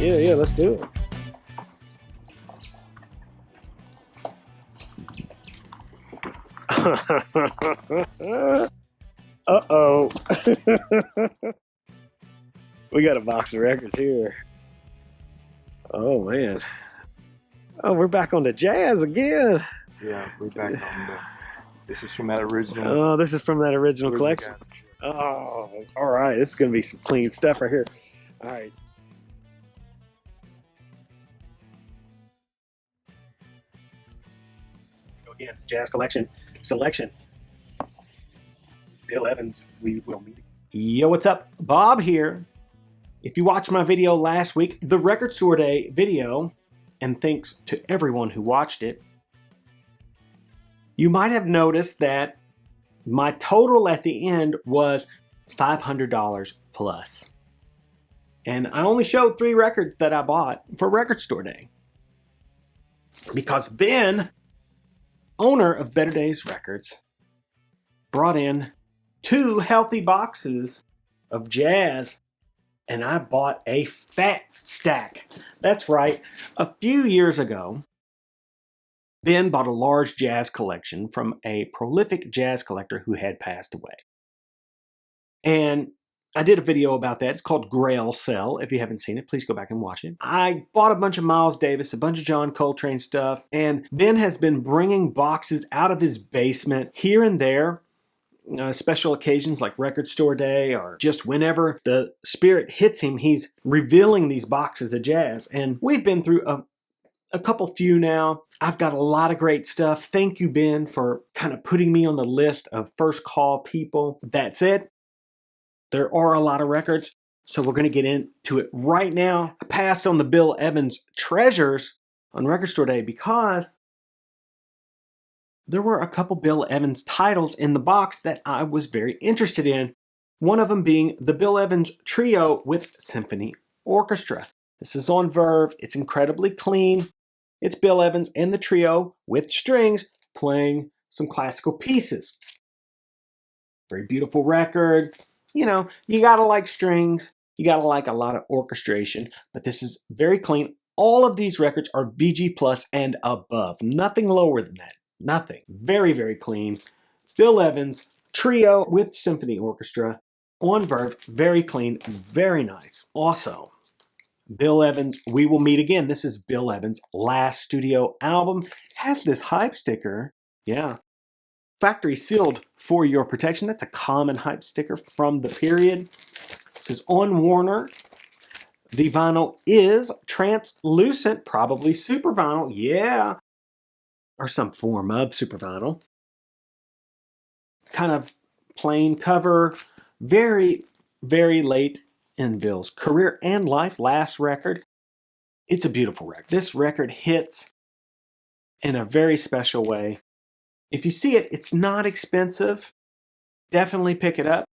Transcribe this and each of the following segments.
Yeah, let's do it. Uh-oh. We got a box of records here. Oh, man. Oh, we're back on the jazz again. Yeah, we're back on the... This is from that original... Oh, this is from that original collection. Oh, all right. This is going to be some clean stuff right here. All right. Go again. Jazz Collection selection. Bill Evans, we will meet. Yo, what's up? Bob here. If you watched my video last week, the Record Store Day video, and thanks to everyone who watched it, you might have noticed that my total at the end was $500 plus. And I only showed 3 records that I bought for Record Store Day. Because Ben, owner of Better Days Records, brought in 2 healthy boxes of jazz, and I bought a fat stack. That's right. A few years ago, Ben bought a large jazz collection from a prolific jazz collector who had passed away. And I did a video about that. It's called Grail Sell. If you haven't seen it, please go back and watch it. I bought a bunch of Miles Davis, a bunch of John Coltrane stuff, and Ben has been bringing boxes out of his basement here and there, special occasions like Record Store Day, or just whenever the spirit hits him, he's revealing these boxes of jazz. And we've been through a couple few now. I've got a lot of great stuff. Thank you, Ben, for kind of putting me on the list of first call people. That said, there are a lot of records, so we're going to get into it right now. I passed on the Bill Evans treasures on Record Store Day because there were a couple Bill Evans titles in the box that I was very interested in. One of them being the Bill Evans Trio with Symphony Orchestra. This is on Verve. It's incredibly clean. It's Bill Evans and the trio with strings playing some classical pieces. Very beautiful record. You know, you gotta like strings. You gotta like a lot of orchestration, but this is very clean. All of these records are VG Plus and above. Nothing lower than that. Nothing. Very, very clean. Bill Evans Trio with Symphony Orchestra on Verve. Very clean. Very nice. Also, Bill Evans, We Will Meet Again. This is Bill Evans' last studio album. Has this hype sticker. Yeah. Factory sealed for your protection. That's a common hype sticker from the period. This is on Warner. The vinyl is translucent, probably super vinyl. Yeah. Or some form of super vinyl. Kind of plain cover. Very, very late in Bill's career and life. Last record. It's a beautiful record. This record hits in a very special way. If you see it, it's not expensive. Definitely pick it up.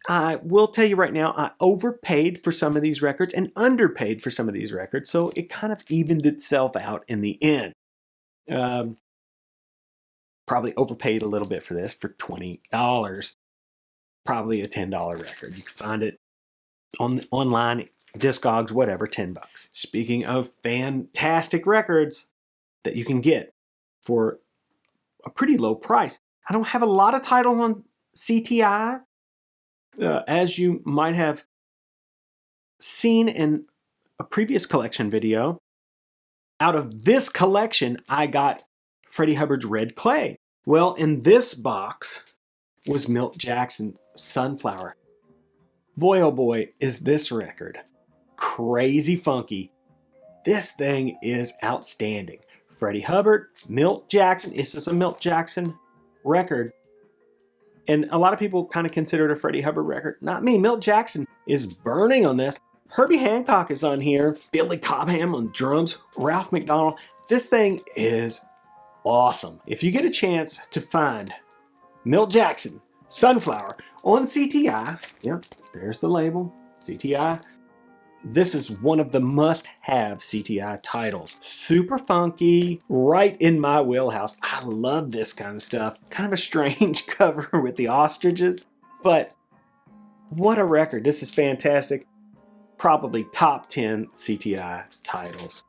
I will tell you right now, I overpaid for some of these records and underpaid for some of these records, so it kind of evened itself out in the end. Probably overpaid a little bit for this, for $20. Probably a $10 record. You can find it online, Discogs, whatever, $10. Speaking of fantastic records that you can get for a pretty low price, I don't have a lot of titles on CTI. As you might have seen in a previous collection video, out of this collection, I got Freddie Hubbard's Red Clay. Well, in this box was Milt Jackson, Sunflower. Boy, oh boy, is this record crazy funky. This thing is outstanding. Freddie Hubbard, Milt Jackson. This is a Milt Jackson record. And a lot of people kind of consider it a Freddie Hubbard record. Not me. Milt Jackson is burning on this. Herbie Hancock is on here. Billy Cobham on drums. Ralph McDonald. This thing is awesome. If you get a chance to find Milt Jackson, Sunflower, on CTI, yep, there's the label, CTI. This is one of the must-have CTI titles. Super funky, right in my wheelhouse. I love this kind of stuff. Kind of a strange cover with the ostriches, but what a record. This is fantastic. probably top 10 CTI titles.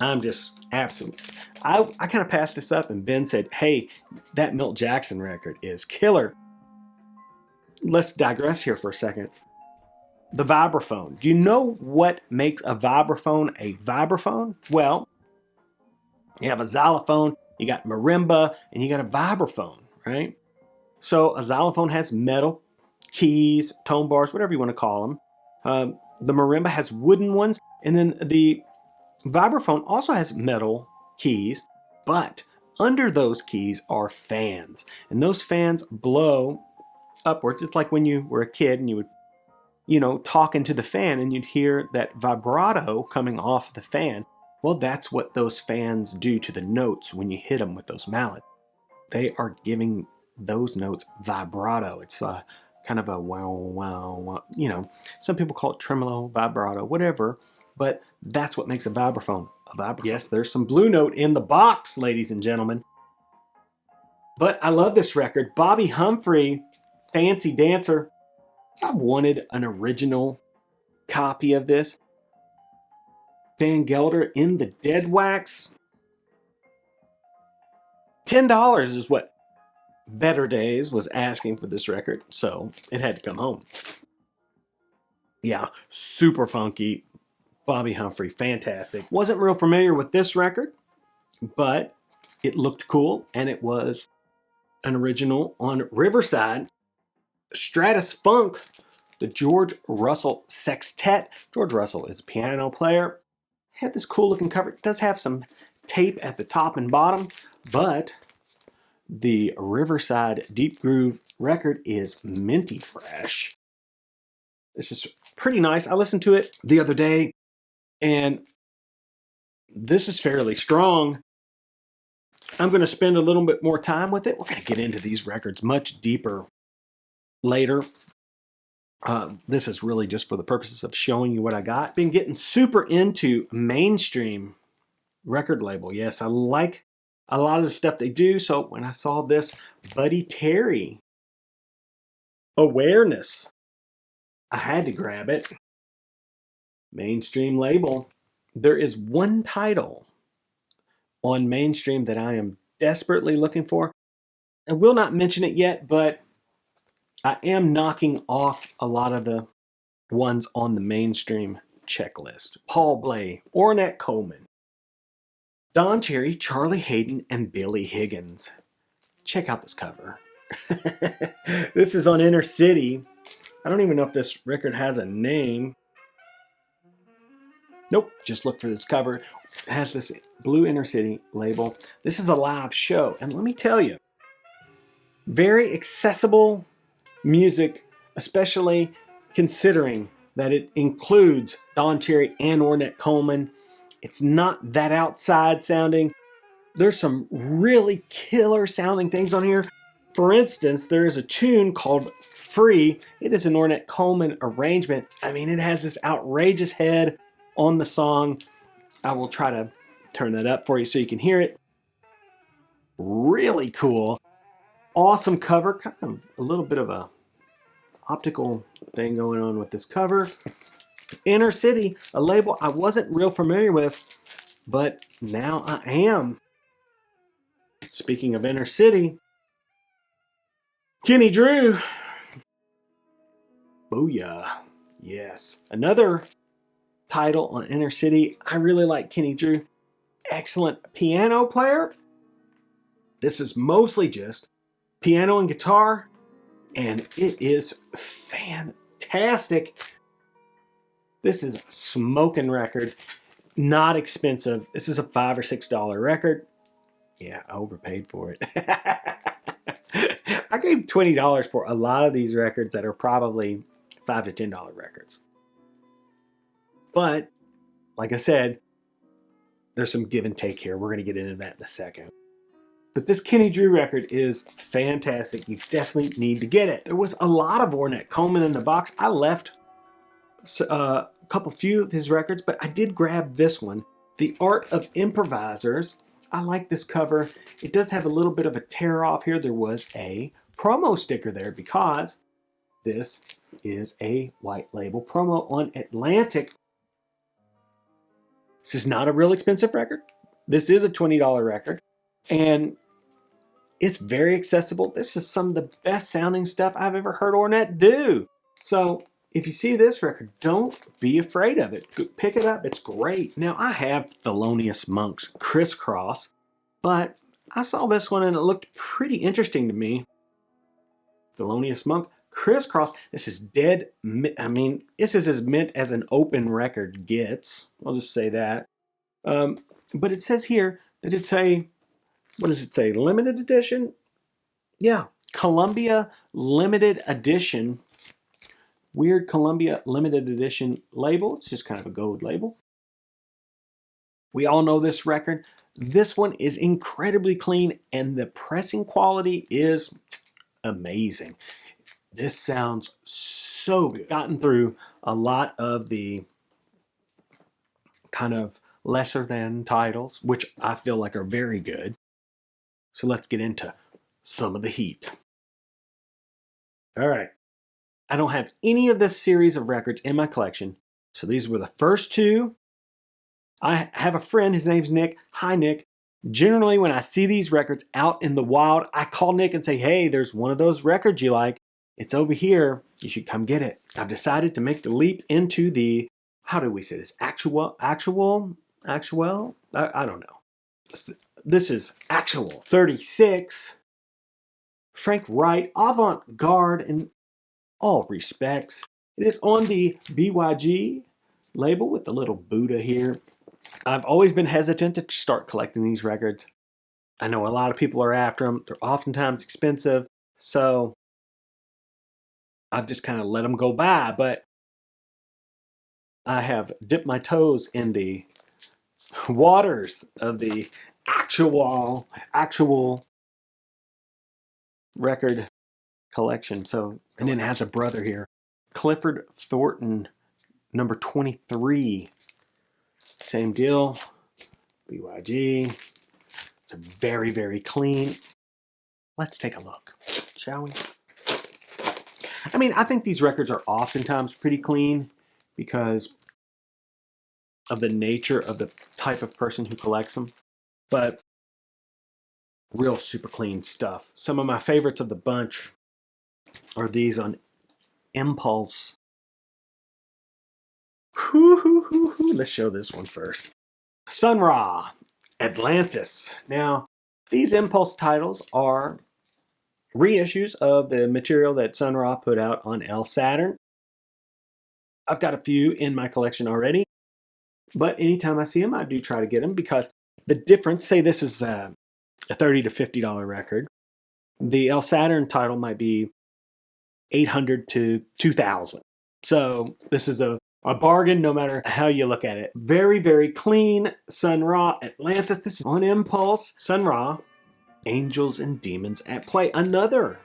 I'm just absolutely... I kind of passed this up and Ben said, hey, that Milt Jackson record is killer. Let's digress here for a second. The vibraphone. Do you know what makes a vibraphone? Well, you have a xylophone, you got marimba, and you got a vibraphone, right? So a xylophone has metal, keys, tone bars, whatever you want to call them. The marimba has wooden ones, and then the vibraphone also has metal keys, but under those keys are fans, and those fans blow upwards. It's like when you were a kid and you would, talk into the fan and you'd hear that vibrato coming off the fan. Well, that's what those fans do to the notes when you hit them with those mallets. They are giving those notes vibrato. It's kind of a wow, wow, wow. Some people call it tremolo, vibrato, whatever, but that's what makes a vibraphone. Yes, there's some blue note in the box, ladies and gentlemen. But I love this record. Bobby Humphrey, Fancy Dancer. I've wanted an original copy of this. Van Gelder in the dead wax. $10 is what Better Days was asking for this record, so it had to come home. Yeah, super funky. Bobby Humphrey, fantastic. Wasn't real familiar with this record, but it looked cool, and it was an original on Riverside. Stratus Funk, the George Russell Sextet. George Russell is a piano player. Had this cool looking cover. It does have some tape at the top and bottom, but the Riverside Deep Groove record is minty fresh. This is pretty nice. I listened to it the other day, and this is fairly strong. I'm going to spend a little bit more time with it. We're going to get into these records much deeper later. This is really just for the purposes of showing you what I got. Been getting super into Mainstream record label. Yes, I like a lot of the stuff they do. So when I saw this Buddy Terry Awareness, I had to grab it. Mainstream label. There is one title on Mainstream that I am desperately looking for. I will not mention it yet, but I am knocking off a lot of the ones on the Mainstream checklist. Paul Bley, Ornette Coleman, Don Cherry, Charlie Hayden, and Billy Higgins. Check out this cover. This is on Inner City. I don't even know if this record has a name. Nope, just look for this cover. It has this blue Inner City label. This is a live show, and let me tell you, very accessible music, especially considering that it includes Don Cherry and Ornette Coleman. It's not that outside sounding. There's some really killer sounding things on here. For instance, there is a tune called Free. It is an Ornette Coleman arrangement. I mean, it has this outrageous head on the song. I will try to turn that up for you so you can hear it. Really cool. Awesome cover. Kind of a little bit of a optical thing going on with this cover. Inner City, a label I wasn't real familiar with, but now I am. Speaking of Inner City, Kenny Drew. Booyah. Yes. Another title on Inner City. I really like Kenny Drew. Excellent piano player. This is mostly just piano and guitar, and it is fantastic. This is a smoking record. Not expensive. This is a $5 or $6 record. Yeah, I overpaid for it. I gave $20 for a lot of these records that are probably $5 to $10 records. But, like I said, there's some give and take here. We're going to get into that in a second. But this Kenny Drew record is fantastic. You definitely need to get it. There was a lot of Ornette Coleman in the box. I left a few of his records, but I did grab this one, The Art of Improvisers. I like this cover. It does have a little bit of a tear off here. There was a promo sticker there because this is a white label promo on Atlantic. This is not a real expensive record. This is a $20 record, and it's very accessible. This is some of the best sounding stuff I've ever heard Ornette do. So if you see this record, don't be afraid of it. Pick it up. It's great. Now, I have Thelonious Monk's Crisscross, but I saw this one and it looked pretty interesting to me. Thelonious Monk Crisscross. This is dead. I mean, this is as mint as an open record gets. I'll just say that. But it says here that it's a, what does it say? Limited edition? Yeah, Columbia limited edition. Weird Columbia limited edition label. It's just kind of a gold label. We all know this record. This one is incredibly clean and the pressing quality is amazing. This sounds so good. Gotten through a lot of the kind of lesser than titles, which I feel like are very good. So let's get into some of the heat. All right. I don't have any of this series of records in my collection. So these were the first two. I have a friend, his name's Nick. Hi, Nick. Generally, when I see these records out in the wild, I call Nick and say, hey, there's one of those records you like. It's over here. You should come get it. I've decided to make the leap into the, how do we say this? Actual? I don't know. This is Actual 36. Frank Wright, avant-garde in all respects. It is on the BYG label with the little Buddha here. I've always been hesitant to start collecting these records. I know a lot of people are after them. They're oftentimes expensive. So I've just kind of let them go by. But I have dipped my toes in the waters of the actual record collection. So, and then it has a brother here, Clifford Thornton, number 23. Same deal, BYG. It's a very, very clean. Let's take a look, shall we? I mean, I think these records are oftentimes pretty clean because of the nature of the type of person who collects them, but real super clean stuff. Some of my favorites of the bunch are these on Impulse. Let's show this one first. Sun Ra, Atlantis. Now, these Impulse titles are reissues of the material that Sun Ra put out on El Saturn. I've got a few in my collection already, but anytime I see them, I do try to get them because the difference, say this is a $30 to $50 record, the El Saturn title might be $800 to $2,000. So this is a bargain no matter how you look at it. Very, very clean Sun Ra Atlantis. This is on Impulse. Sun Ra, Angels and Demons at Play. Another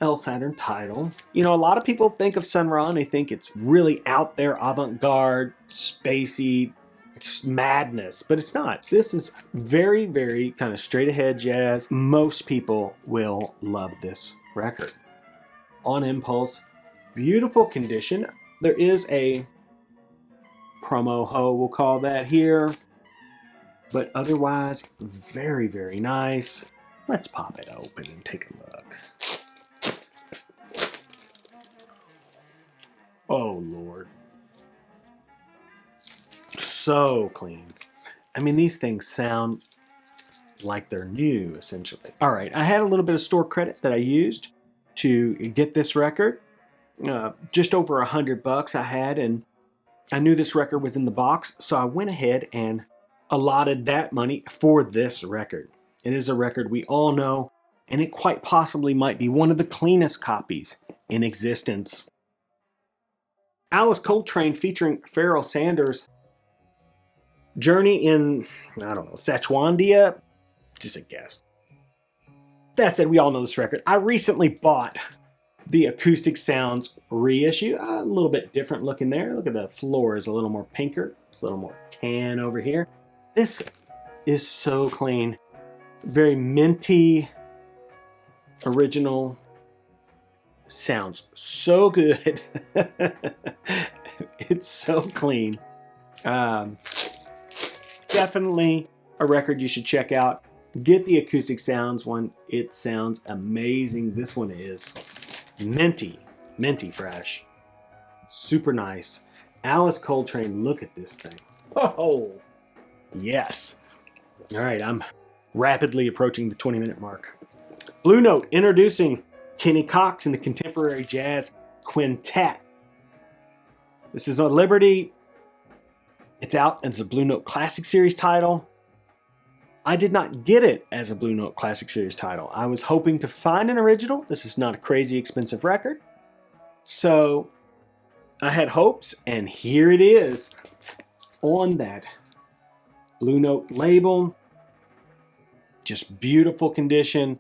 El Saturn title. You know, a lot of people think of Sun Ra and they think it's really out there, avant-garde, spacey, madness, but it's not. This is very, very kind of straight ahead jazz. Most people will love this record. On Impulse, beautiful condition. There is a promo hoe, we'll call that here, but otherwise very, very nice. Let's pop it open and take a look. Oh Lord, so clean. I mean, these things sound like they're new essentially. All right, I had a little bit of store credit that I used to get this record. Just over $100 I had, and I knew this record was in the box, so I went ahead and allotted that money for this record. It is a record we all know, and it quite possibly might be one of the cleanest copies in existence. Alice Coltrane featuring Pharoah Sanders. Journey in, I don't know, Sachwandia? Just a guess. That said, we all know this record. I recently bought the Acoustic Sounds reissue. A little bit different looking there. Look at the floor is a little more pinker. A little more tan over here. This is so clean. Very minty, original. sounds so good. It's so clean. Definitely a record you should check out. Get the acoustic sounds one. It sounds amazing. This one is minty fresh. Super nice. Alice Coltrane, look at this thing. Oh, yes. All right, I'm rapidly approaching the 20-minute mark. Blue Note introducing Kenny Cox and the Contemporary Jazz Quintet. This is on Liberty. It's out as a Blue Note Classic Series title. I did not get it as a Blue Note Classic Series title. I was hoping to find an original. This is not a crazy expensive record. So I had hopes, and here it is on that Blue Note label. Just beautiful condition.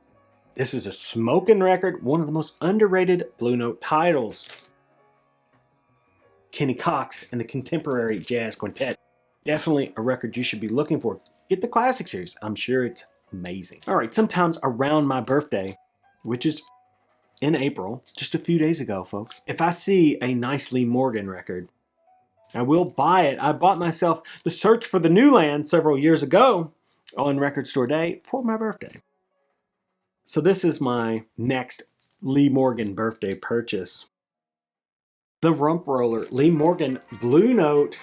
This is a smoking record, one of the most underrated Blue Note titles. Kenny Cox and the Contemporary Jazz Quintet. Definitely a record you should be looking for. Get the Classic Series. I'm sure it's amazing. All right, sometimes around my birthday, which is in April, just a few days ago, folks, if I see a nice Lee Morgan record, I will buy it. I bought myself The Search for the New Land several years ago on Record Store Day for my birthday. So this is my next Lee Morgan birthday purchase. The Rump Roller, Lee Morgan Blue Note,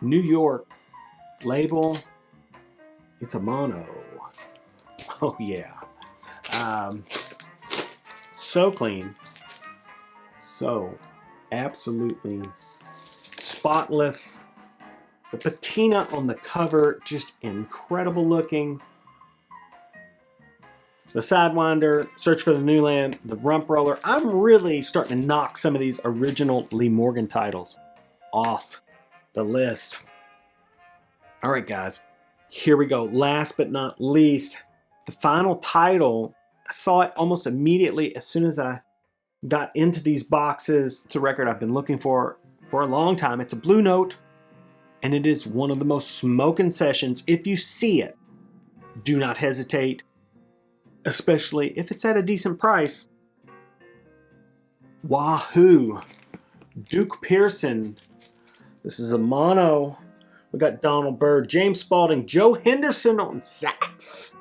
New York label. It's a mono. Oh yeah. So clean. So absolutely spotless. The patina on the cover, just incredible looking. The Sidewinder, Search for the New Land, the Rump Roller. I'm really starting to knock some of these original Lee Morgan titles off the list. All right, guys, here we go. Last but not least, the final title. I saw it almost immediately as soon as I got into these boxes. It's a record I've been looking for a long time. It's a Blue Note, and it is one of the most smoking sessions. If you see it, do not hesitate, especially if it's at a decent price. Wahoo! Duke Pearson. This is a mono. We got Donald Byrd, James Spaulding, Joe Henderson on sax,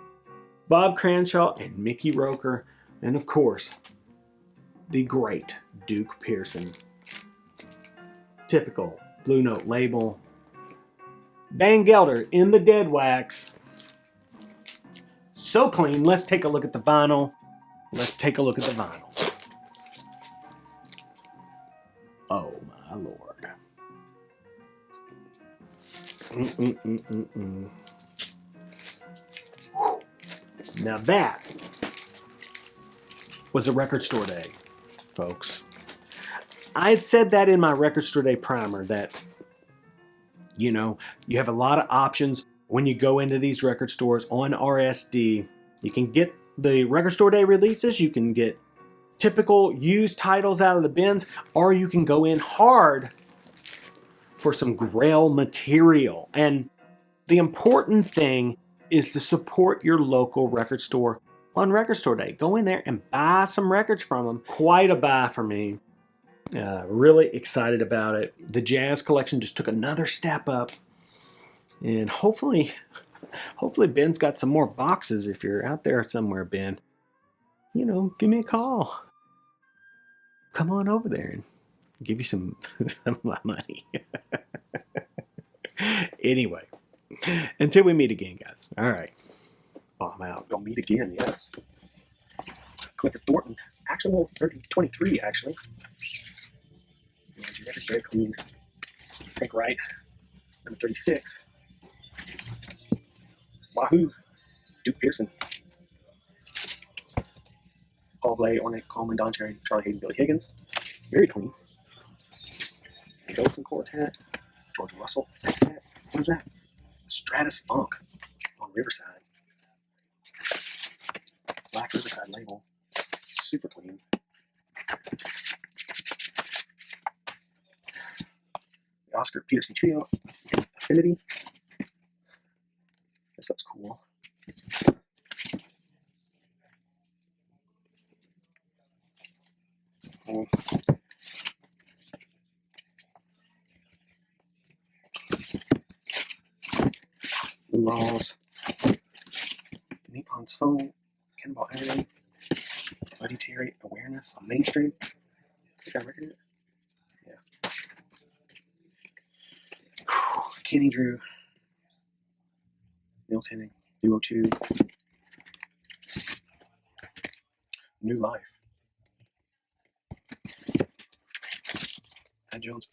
Bob Cranshaw, and Mickey Roker, and of course, the great Duke Pearson. Typical Blue Note label. Van Gelder in the dead wax. So clean. Let's take a look at the vinyl. Oh my Lord. Now that was a Record Store Day, folks. I had said that in my Record Store Day primer that, you know, you have a lot of options when you go into these record stores on RSD. You can get the Record Store Day releases, you can get typical used titles out of the bins, or you can go in hard for some Grail material. And the important thing is to support your local record store on Record Store Day. Go in there and buy some records from them. Quite a buy for me. Really excited about it. The Jazz Collection just took another step up. And hopefully Ben's got some more boxes. If you're out there somewhere, Ben, you know, give me a call. Come on over there and give you some of my money. Anyway, until we meet again, guys. All right. Oh, I'm out. We'll meet again, yes. Clifford Thornton. Actual 3023, actually. Very clean. Frank Wright. Number 36. Wahoo. Duke Pearson. Paul Bley, Ornette Coleman, Don Cherry, Charlie Hayden, Billy Higgins. Very clean. Golson Quartet. George Russell, Sextet. What is that? Stratus Funk on Riverside. Black Riverside label. Super clean. The Oscar Peterson Trio. Affinity. This stuff's cool. Laws. Nippon Soul. Cannonball Adderley. Buddy Terry. Awareness on Main Street. I think I record it. Yeah. Kenny Drew. Nils Henning. Duo 2. New Life. Ed Jones.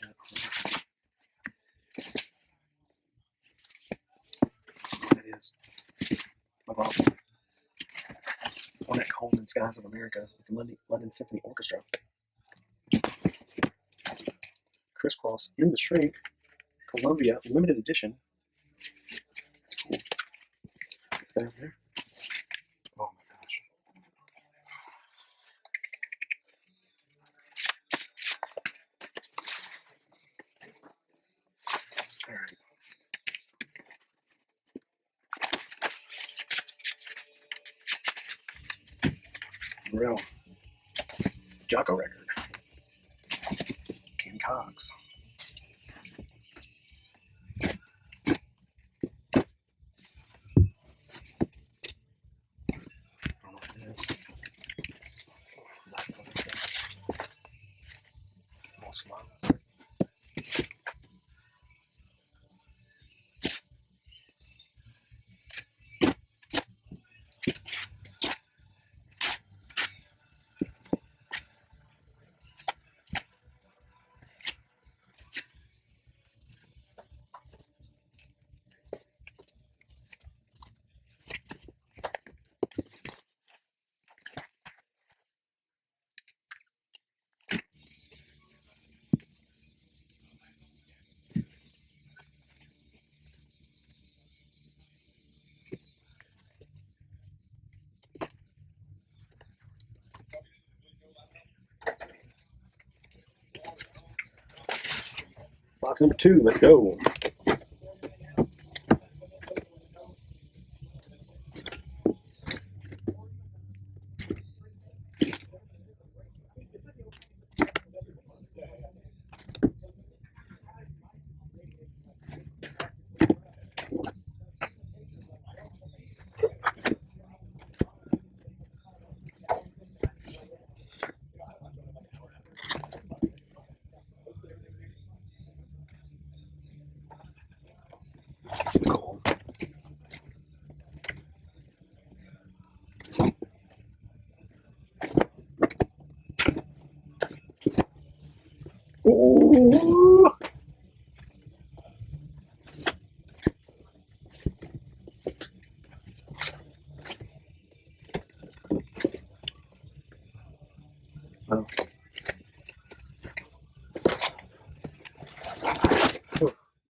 That is. My Bob. Ornette Coleman, Skies of America, with the London Symphony Orchestra. Crisscross in the Shrink, Columbia Limited Edition. That's cool. Put that over there. Oh my gosh. All right. Real Jocko record. King Cogs. I don't know what it is. All smiles. Box number 2, let's go. Cool. Ooh.